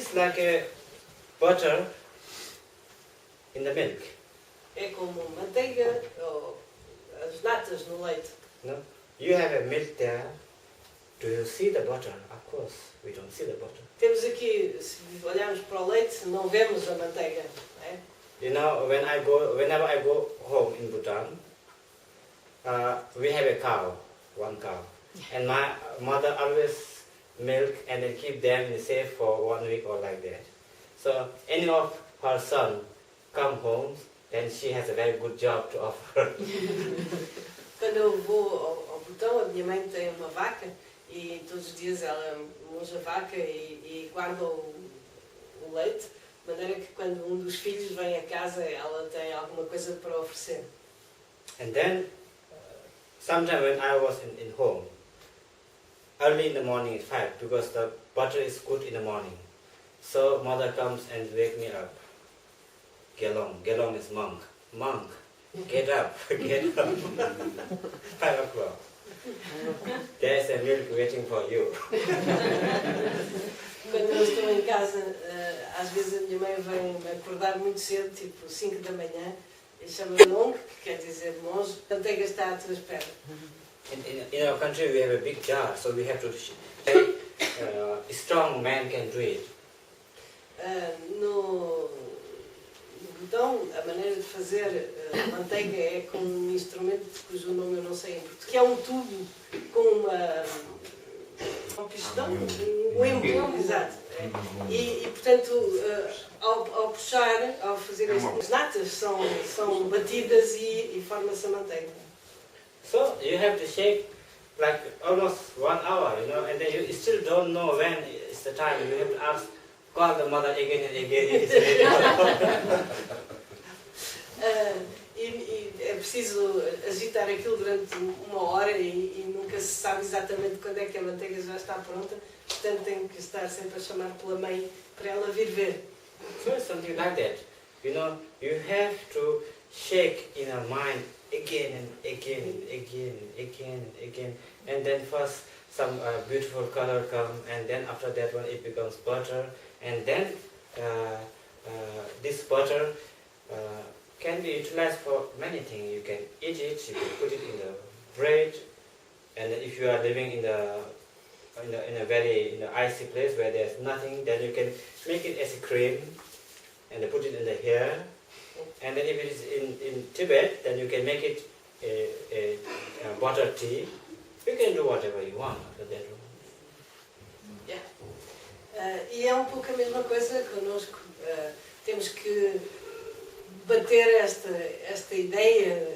is like a butter in the milk. É como manteiga ou as natas no leite. No? You have a milk there. Do you see the butter? Of course, we don't see the butter. Temos aqui, se olharmos para o leite, não vemos a manteiga. Não é? You know, whenever I go home in Bhutan, we have a cow, one cow, and my mother always milk and then keep them safe for 1 week or like that. So any of her son come home, then she has a very good job to offer. Quando eu vou ao Butão, a minha mãe tem uma vaca e todos os dias ela moja a vaca e guarda o leite, de maneira que quando um dos filhos vem a casa, ela tem alguma coisa para oferecer. And then, sometime when I was in home, early in the morning at 5, because the butter is good in the morning. So mother comes and wake me up. Gelong is monk. Monk, get up, get up. 5 o'clock. There's a milk waiting for you. Quando eu estou em casa, às vezes a minha mãe vem me acordar muito cedo, tipo 5 da manhã, e chama-me monk, que quer dizer monge, a manteiga está à tua espera. In our country we have a big jar, so we have to very strong man can do it. No Butão, a maneira de fazer manteiga é com um instrumento cujo nome eu não sei em português, que é um tubo com um pistão, um embo, exato. E portanto, ao puxar, ao fazer as natas são batidas e forma-se a manteiga. So you have to shake like almost 1 hour, you know, and then you still don't know when is the time. You have to ask, call the mother again and again. E é preciso agitar aquilo durante 1 hora e nunca se sabe exatamente quando é que a manteiga já está pronta. Portanto, tem que estar sempre a chamar pela mãe para ela vir ver. So it's something like that. You know, you have to shake in your mind again and again and again and again and again. And then first some beautiful color come, and then after that one it becomes butter. And then this butter can be utilized for many things. You can eat it, you can put it in the bread, and if you are living in a very icy place where there's nothing, then you can make it as a cream and put it in the hair. And then if it is in Tibet, then you can make it a butter tea. You can do whatever you want after that. Yeah. E é um pouco a mesma coisa connosco. Temos que bater esta ideia,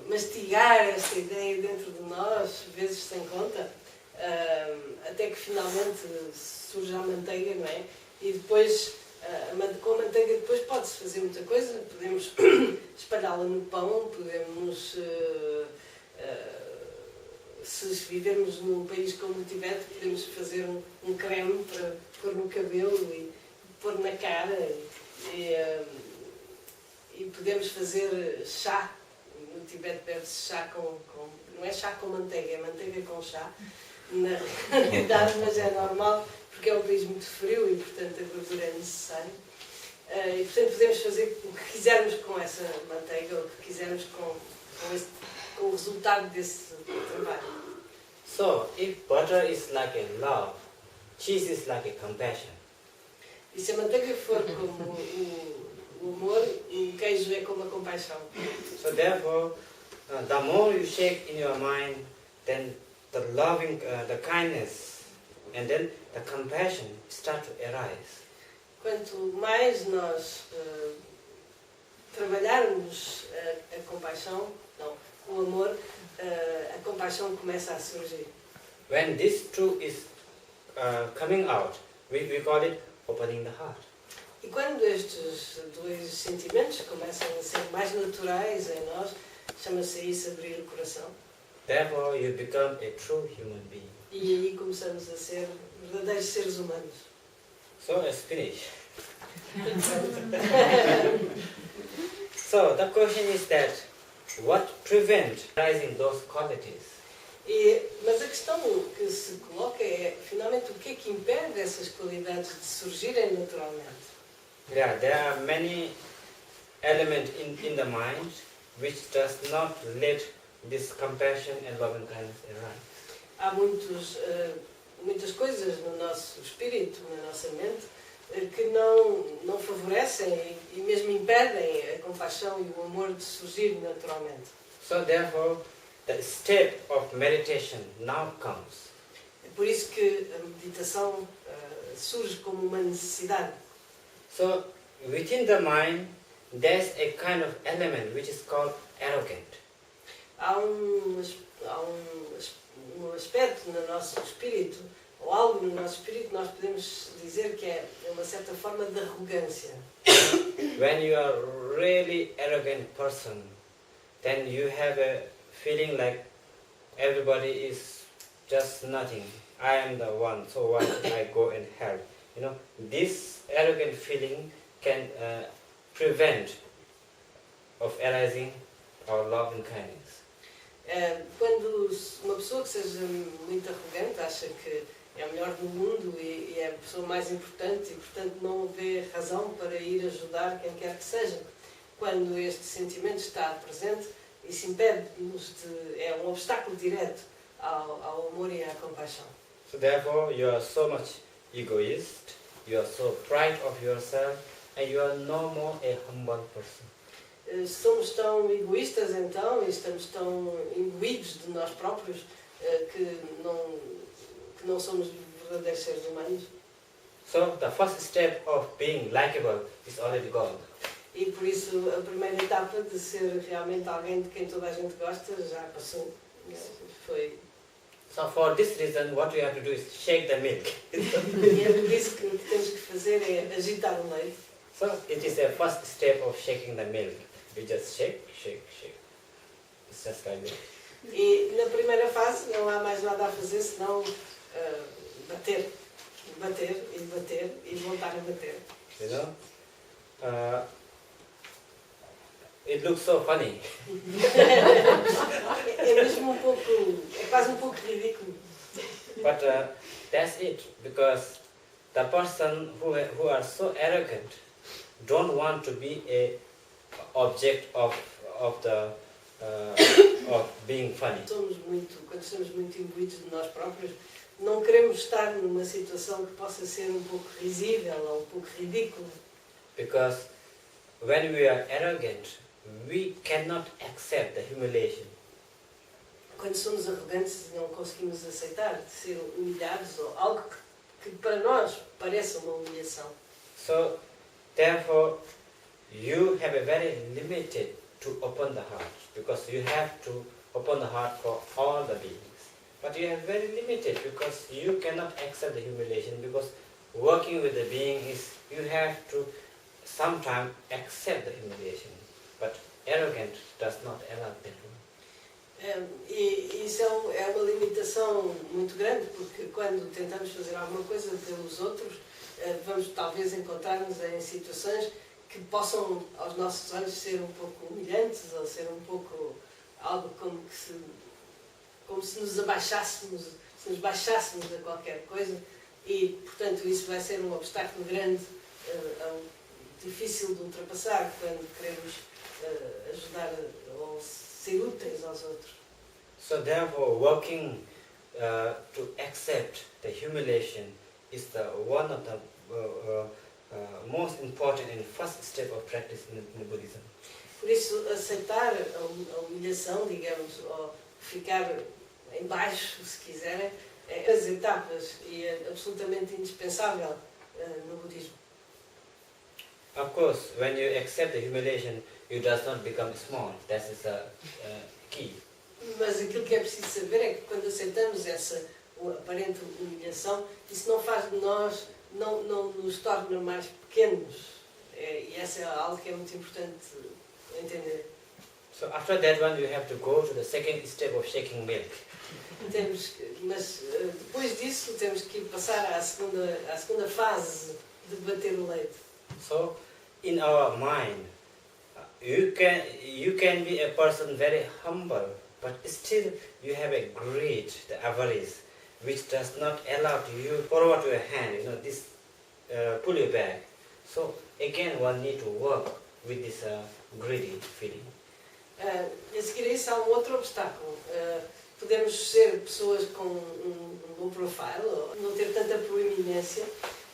mastigar esta ideia dentro de nós, vezes sem conta, até que finalmente surge a manteiga, não é? E depois, com a manteiga depois pode-se fazer muita coisa, podemos espalhá-la no pão, podemos, se vivermos num país como o Tibete, podemos fazer um creme para pôr no cabelo e pôr na cara e podemos fazer chá. No Tibete bebe-se chá não é chá com manteiga, é manteiga com chá, na realidade, mas é normal porque é um país muito frio e portanto a gordura é necessária. E portanto podemos fazer o que quisermos com essa manteiga ou o que quisermos com o resultado desse trabalho. So, if butter is like a love, cheese is like a compassion. E se a manteiga for como o amor, o queijo é como a compaixão. So therefore, the more you shake in your mind, then the loving, the kindness, and then the compassion start to arise. Quanto mais nós trabalharmos a compaixão, o amor, a compaixão começa a surgir. When this truth is coming out, we call it opening the heart. E quando estes dois sentimentos começam a ser mais naturais em nós, chama-se isso abrir o coração. Therefore, you become a true human being. E aí começamos a ser verdadeiros seres humanos. So let's finish. So the question is that what prevents rising those qualities? Mas a questão que se coloca é, finalmente, o que é que impede essas qualidades de surgirem naturalmente? Yeah, there are many elements in the mind which does not let this compassion and loving kindness arise. Há muitas coisas no nosso espírito, na nossa mente, que não favorecem e mesmo impedem a compaixão e o amor de surgir naturalmente. So therefore, the step of meditation now comes. É por isso que a meditação surge como uma necessidade. So within the mind, there's a kind of element which is called arrogant. Há um aspecto no nosso espírito, ou algo no nosso espírito, nós podemos dizer que é uma certa forma de arrogância. When you are really arrogant person, then you have a feeling like everybody is just nothing. I am the one, so why should I go and help? You know, this arrogant feeling can prevent of arising our love and kindness. Quando uma pessoa que seja muito arrogante acha que é a melhor do mundo e é a pessoa mais importante e, portanto, não vê razão para ir ajudar quem quer que seja. Quando este sentimento está presente, isso impede-nos é um obstáculo direto ao amor e à compaixão. So therefore, you are so much egoist, you are so proud of yourself, and you are no more a humble person. Somos tão egoístas então e estamos tão imbuídos de nós próprios que não somos verdadeiros seres humanos. So the first step of being likable is already gone. E por isso a primeira etapa de ser realmente alguém de quem toda a gente gosta já passou. Foi. So for this reason, what we have to do is shake the milk. E é por isso que o que temos que fazer é agitar o leite. So it is the first step of shaking the milk. You just shake, shake, shake. It's just like that. E na primeira fase não há mais nada a fazer senão bater, bater e bater e voltar a bater. You know? It looks so funny. É mesmo é quase pouco ridículo. But that's it, because the person who are so arrogant don't want to be a object of being funny. Quando estamos muito imbuídos de nós próprios, não queremos estar numa situação que possa ser um pouco risível ou um pouco ridícula. Because when we are arrogant, we cannot accept the humiliation. Quando somos arrogantes, não conseguimos aceitar ser humilhados ou algo que para nós pareça uma humilhação. So, therefore, you have a very limited to open the heart, because you have to open the heart for all the beings. But you are very limited because you cannot accept the humiliation, because working with the being is you have to sometimes accept the humiliation. But arrogant does not allow that. E isso é uma limitação muito grande, porque quando tentamos fazer alguma coisa pelos outros, vamos talvez encontrar-nos em situações que possam, aos nossos olhos, ser um pouco humilhantes, ou ser um pouco algo como se nos abaixássemos, se nos baixássemos a qualquer coisa, e, portanto, isso vai ser um obstáculo grande, difícil de ultrapassar quando queremos ajudar ou ser úteis aos outros. So therefore, working to accept the humiliation is one of the most important and first step of practice in Buddhism. Por isso, aceitar a humilhação, digamos, ou ficar em baixo, se quiserem, é as etapas e é absolutamente indispensável no budismo. Of course, when you accept the humiliation, you does not become small. That is the key. Mas aquilo que é preciso saber é que quando aceitamos essa aparente humilhação, isso não faz de nós, não nos torna mais pequenos. E essa é algo que é muito importante entender. So after that one, you have to go to the second step of shaking milk. Mas depois disso temos que passar à segunda fase de bater o leite. So in our mind, you can be a person very humble, but still you have a greed, the avarice, which does not allow you forward your hand, this pull you back. So again, one need to work with this greedy feeling. A seguir a isso há um outro obstáculo. Podemos ser pessoas com um low profile, não ter tanta proeminência,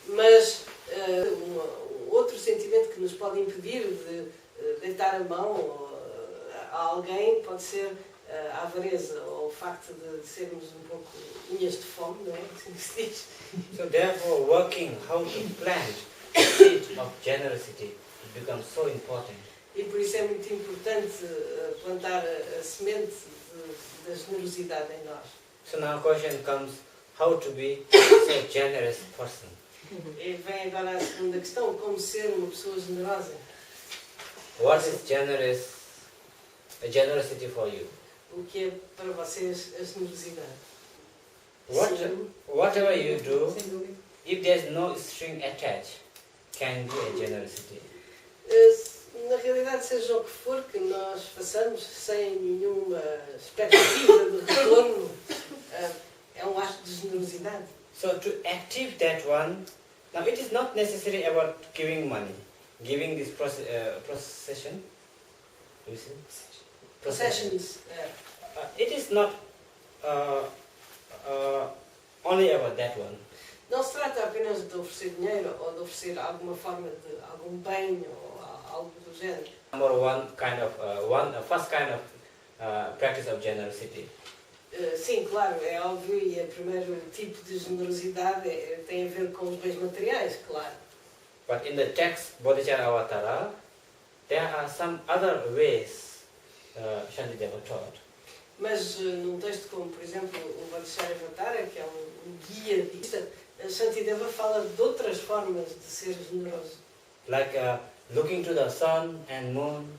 mas um outro sentimento que nos pode impedir de deitar a mão a alguém pode ser a avareza, ou o facto de sermos um pouco unhas de fome, não é? Assim se diz. So therefore, working how to plant the seed of generosity becomes so important. E por isso é muito importante plantar a semente da generosidade em nós. So now question comes, how to be a generous person? E vem agora a segunda questão, como ser uma pessoa generosa. What is generosity for you? O que é para vocês a generosidade? Whatever you do, if there's no string attached, can be a generosity. Na realidade, seja o que for que nós façamos sem nenhuma expectativa de retorno, é um ato de generosidade. So to active that one, now it is not necessarily about giving money, giving this procession. Do you see? Possessions. It is not only about that one. Não se trata apenas de oferecer dinheiro ou de oferecer alguma forma de algum bem ou algo do género. Number one kind of first kind of practice of generosity. Sim, claro, é óbvio, e o primeiro tipo de generosidade tem a ver com os bens materiais, claro. But in the text Bodhicharyavatara, there are some other ways Shantideva taught. Mas num texto como, por exemplo, o Bodhicharyavatara, que é um guia budista, Shantideva fala de outras formas de ser generoso. Like looking to the sun and moon,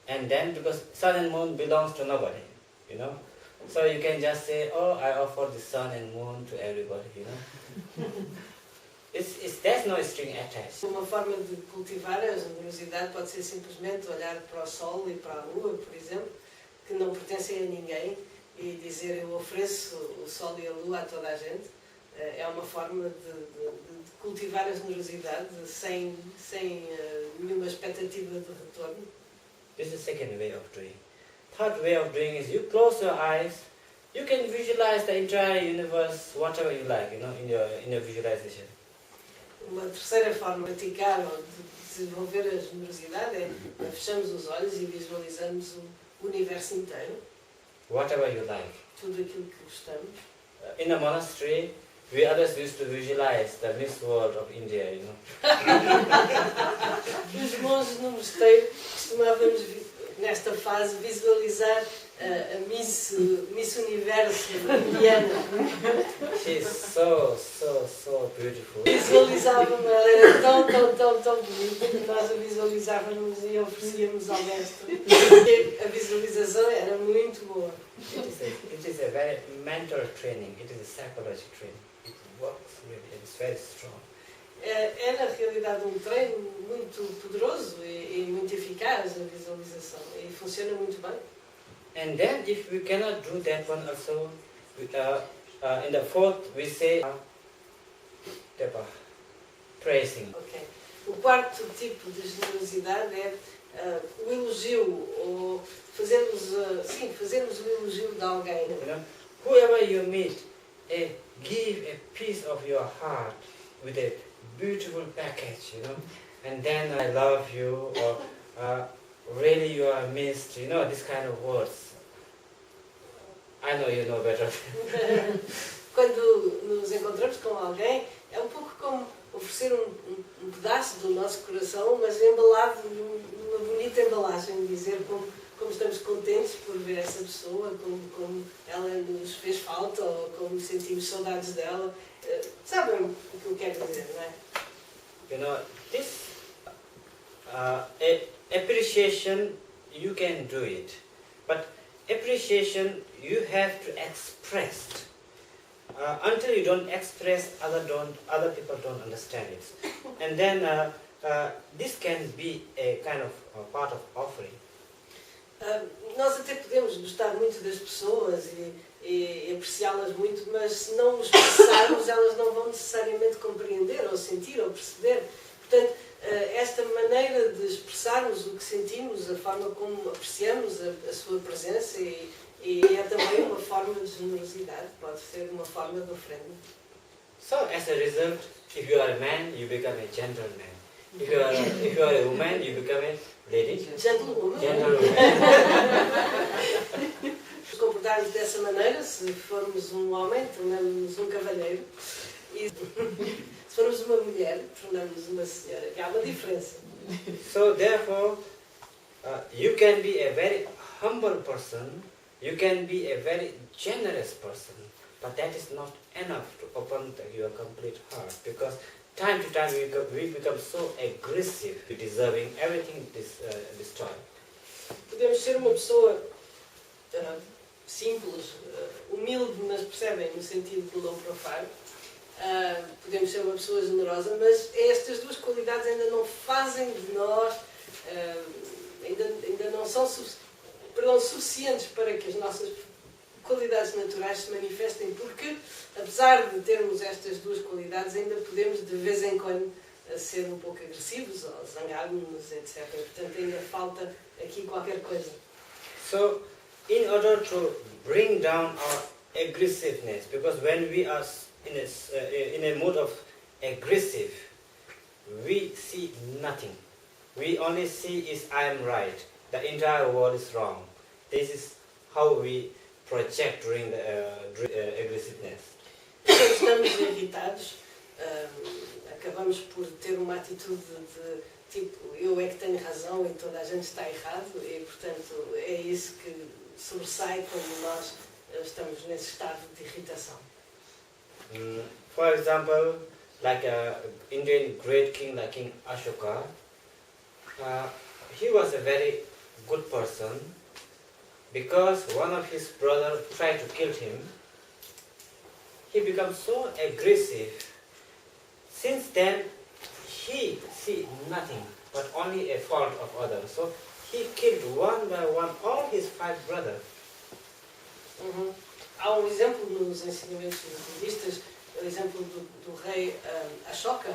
and then because sun and moon belongs to nobody, so you can just say, oh, I offer the sun and moon to everybody, there's no string attached. Uma forma de cultivar a generosidade pode ser simplesmente olhar para o sol e para a lua, por exemplo, que não pertencem a ninguém, e dizer eu ofereço o sol e a lua a toda a gente. É uma forma de cultivar a generosidade sem nenhuma expectativa de retorno. This is the second way of doing. Third way of doing is you close your eyes, you can visualize the entire universe, whatever you like, in your visualization. Uma terceira forma de praticar ou de desenvolver a generosidade é fechamos os olhos e visualizamos o universo inteiro. Whatever you like. Tudo aquilo que gostamos. In a monastery, we others used to visualize the Miss World of India, Os monges no mosteiro costumávamos, nesta fase, visualizar a Miss Universo indiana. She is so beautiful. Visualizávamos, ela era tão bonita que nós a visualizávamos e oferecíamos ao mestre. A visualização era muito boa. It is a very mental training, it is a psychological training. It works really, it's very strong. É na realidade um treino muito poderoso e muito eficaz a visualização e funciona muito bem. And then if we cannot do that one also, in the fourth we say praising. Okay. O quarto tipo de generosidade é o elogio, ou fazermos o elogio de alguém. Whoever you meet, give a piece of your heart with a beautiful package, and then I love you, or really you are missed, this kind of words. I know you know better. Quando nos encontramos com alguém, é um pouco como oferecer um pedaço do nosso coração, mas embalado numa bonita embalagem, dizer como estamos contentes por ver essa pessoa, como ela nos fez falta, ou como sentimos saudades dela. Sabem o que eu quero dizer, não é? This appreciation, you can do it, but appreciation you have to express. Until you don't express, other people don't understand it. And then this can be a kind of part of offering. Nós até podemos gostar muito das pessoas e apreciá-las muito, mas se não os expressarmos, elas não vão necessariamente compreender, ou sentir, ou perceber. Portanto, esta maneira de expressarmos o que sentimos, a forma como apreciamos a sua presença e é também uma forma de generosidade, pode ser uma forma de ofrenda. So as a result, if you are a man, you become a gentleman. If you are a woman, you become a lady. Gentlewoman. Se comportarmos dessa maneira, se formos um homem, tornamos um cavalheiro. E se formos uma mulher, tornamos uma senhora. Há uma diferença. So therefore, you can be a very humble person, you can be a very generous person, but that is not enough to open your complete heart, because time to time we become so aggressive, deserving everything destroyed. Podemos ser uma pessoa simples, humilde, mas percebem, no sentido de low profile. Podemos ser uma pessoa generosa, mas estas duas qualidades ainda não fazem de nós, ainda não são suficientes para que as nossas qualidades naturais se manifestem, porque, apesar de termos estas duas qualidades, ainda podemos, de vez em quando, ser um pouco agressivos, ou zangar-nos, etc. Portanto, ainda falta aqui qualquer coisa. So, in order to bring down our aggressiveness, because when we are in a mood of aggressive, we see nothing. We only see is I am right, the entire world is wrong. This is how we project during the aggressiveness. Quando estamos irritados, acabamos por ter uma atitude de tipo, eu é que tenho razão e toda a gente está errado, e portanto é isso que sobressai quando nós estamos nesse estado de irritação. For example, like an Indian great king like King Ashoka, he was a very good person because one of his brothers tried to kill him. He became so aggressive. Since then, he see nothing but only a fault of others. So he killed one by one all his 5 brothers. Há um exemplo nos ensinamentos budistas, o exemplo do rei Ashoka,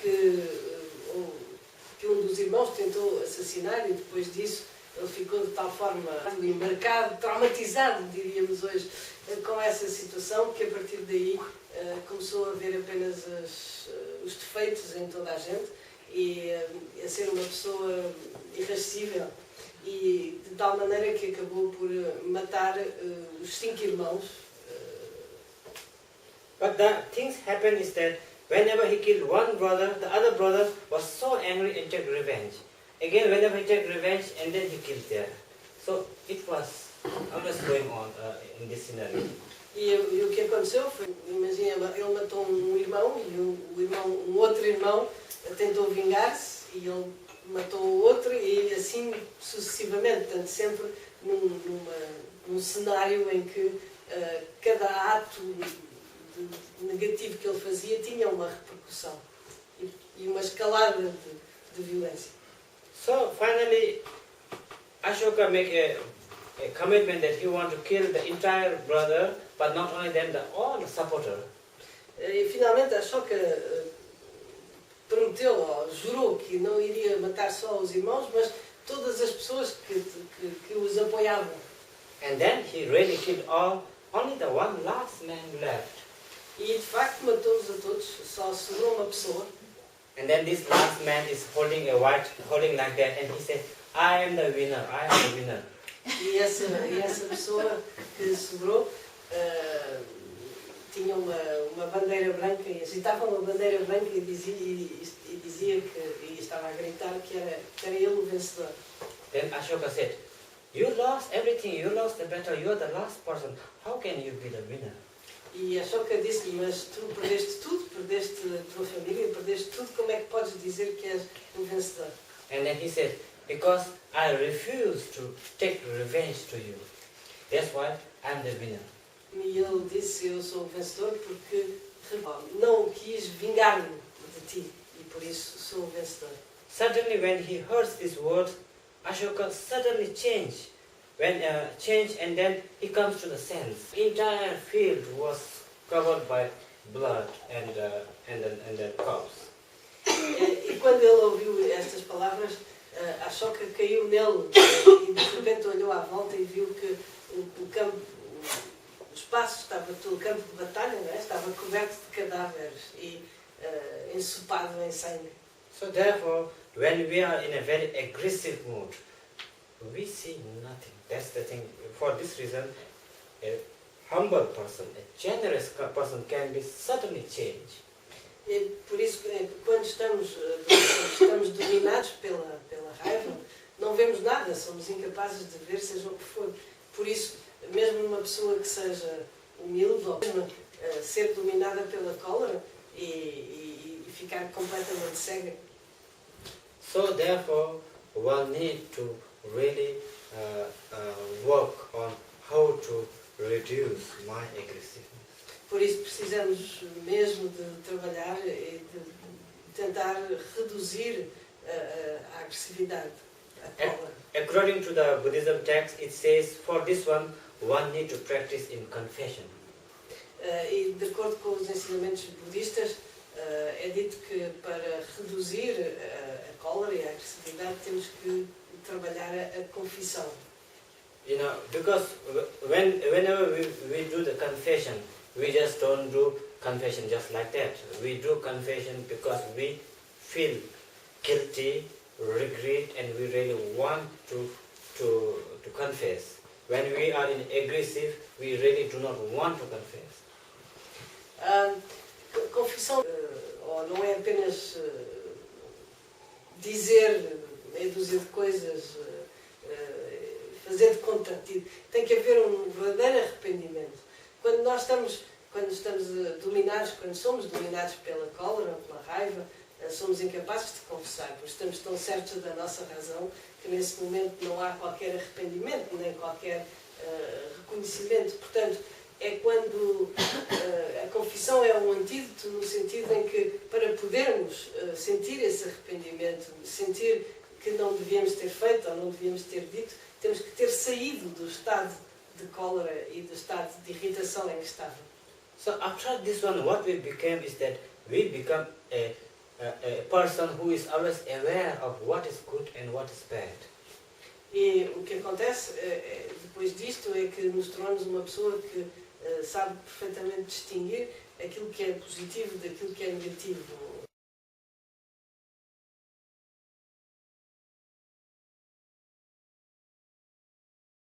que um dos irmãos tentou assassinar e depois disso ele ficou de tal forma embarcado, traumatizado, diríamos hoje, com essa situação, que a partir daí começou a ver apenas os defeitos em toda a gente e a ser uma pessoa irascível. E de tal maneira que acabou por matar os 5 irmãos. But the things happened is that whenever he killed one brother, the other brother was so angry and took revenge. Again, whenever he took revenge, and then he killed there. So it was always going on in this scenario. E o que aconteceu foi, imagina, ele matou um irmão e um outro irmão tentou vingar-se e ele matou o outro e assim sucessivamente, portanto sempre num cenário em que cada ato negativo que ele fazia tinha uma repercussão e uma escalada de violência. So finally, Ashoka made a commitment that he wanted to kill the entire brother, but not only them, all the supporters. E finalmente Ashoka prometeu, ou jurou que não iria matar só os irmãos, mas todas as pessoas que os apoiavam. And then he really killed all, only the one last man left. E de facto matou-os a todos, só sobrou uma pessoa. And then this last man is holding like that, and he said, I am the winner, I am the winner. E essa pessoa que sobrou tinha uma bandeira branca e agitava uma bandeira branca e dizia que estava a gritar que era ele o vencedor. Then Ashoka said, you lost everything, you lost the battle, you are the last person, how can you be the winner? E Ashoka disse-lhe, mas tu perdeste tudo, perdeste a tua família, perdeste tudo, como é que podes dizer que és o vencedor? And then he said, because I refuse to take revenge to you. That's why I'm the winner. E ele disse, eu sou o vencedor porque não quis vingar-me de ti e por isso sou o vencedor. Suddenly when he heard these words, Ashoka suddenly changed. when change, and then he comes to the sense. Entire field was covered by blood and then corpse. E quando ele ouviu estas palavras, a choca caiu nele e de repente olhou à volta e viu que o campo, o espaço estava todo, o campo de batalha, não é? Estava coberto de cadáveres e ensopado em sangue. So therefore, when we are in a very aggressive mood, we see nothing. That's the thing. For this reason, a humble person, a generous person can be suddenly changed. E por isso, quando estamos dominados pela raiva, não vemos nada, somos incapazes de ver seja o que for. Por isso, mesmo uma pessoa que seja humilde, ou mesmo ser dominada pela cólera e ficar completamente cega. So therefore, one need to really work on how to reduce my aggressiveness. Por isso precisamos mesmo de trabalhar e de tentar reduzir a agressividade, a cólera. According to the Buddhism text, it says for this one need to practice in confession. E de acordo com os ensinamentos budistas, é dito que para reduzir a cólera e a agressividade temos que trabalhar a confissão. You know, because whenever we do the confession, we just don't do confession just like that. We do confession because we feel guilty, regret, and we really want to confess. When we are in aggressive, we really do not want to confess. Confissão não é apenas dizer meia dúzia de coisas, fazer de contratido. Tem que haver um verdadeiro arrependimento. Quando somos dominados pela cólera ou pela raiva, somos incapazes de confessar, porque estamos tão certos da nossa razão que nesse momento não há qualquer arrependimento, nem qualquer reconhecimento. Portanto, é quando a confissão é um antídoto no sentido em que, para podermos sentir esse arrependimento, sentir que não devíamos ter feito ou não devíamos ter dito, temos que ter saído do estado de cólera e do estado de irritação em que estava. So after this one, what we became is that we become a person who is always aware of what is good and what is bad. E o que acontece depois disto é que nos tornamos uma pessoa que sabe perfeitamente distinguir aquilo que é positivo daquilo que é negativo.